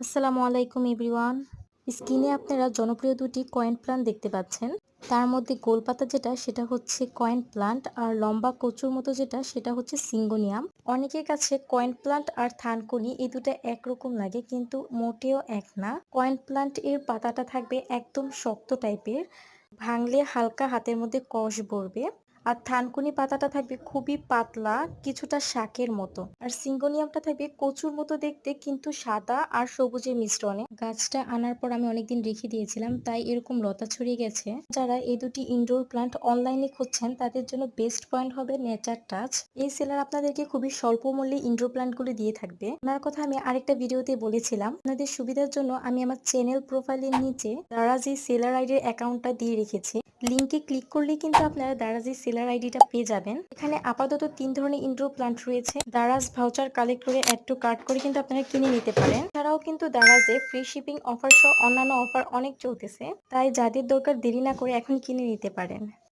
আসসালামু আলাইকুম এভরিওয়ান। স্ক্রিনে আপনারা জনপ্রিয় দুটি কয়েন প্ল্যান্ট দেখতে পাচ্ছেন। তার মধ্যে গোল পাতা যেটা সেটা হচ্ছে কয়েন প্ল্যান্ট, আর লম্বা কচুর মতো যেটা সেটা হচ্ছে সিঙ্গোনিয়াম। অনেকের কাছে কয়েন প্ল্যান্ট আর থানকুনি এই দুটো একরকম লাগে, কিন্তু মোটেও এক না। কয়েন প্ল্যান্ট এর পাতাটা থাকবে একদম শক্ত টাইপের, ভাঙলে হালকা হাতের মধ্যে কষ পড়বে। আর থানকুনি পাতাটা থাকবে খুবই পাতলা, কিছুটা শাকের মতো। আর সিঙ্গোনিয়ামটা থাকবে কচুর মতো দেখতে, কিন্তু সাদা আর সবুজের মিশ্রণে। গাছটা আনার পর আমি অনেকদিন রেখে দিয়েছিলাম, তাই এরকম লতা ছড়িয়ে গেছে। যারা এই দুটি ইনডোর প্ল্যান্ট অনলাইনে খুঁজছেন তাদের জন্য বেস্ট পয়েন্ট হবে নেচার টাচ। এই সেলার আপনাদেরকে খুবই স্বল্প মূল্যে ইনডোর প্ল্যান্ট গুলো দিয়ে থাকবে। ওনার কথা আমি আরেকটা ভিডিওতে বলেছিলাম। আপনাদের সুবিধার জন্য আমি আমার চ্যানেল প্রোফাইলের নিচে দারাজি সেলার আইডির অ্যাকাউন্টটা দিয়ে রেখেছি। লিংকে ক্লিক করলে কিন্তু আপনারা দারাজি সেলার আইডিটা পেয়ে যাবেন। এখানে আপাতত 3 ধরনের ইনডোর প্ল্যান্ট রয়েছে। দারাজ ভাউচার কালেক্ট করে অ্যাড টু কার্ট করে কিন্তু আপনারা কিনে নিতে পারেন। এছাড়াও কিন্তু দারাজে ফ্রি শিপিং অফার সহ অন্যান্য অফার অনেক চলতেছে, তাই যাদের দরকার দেরি না করে এখন কিনে নিতে পারেন।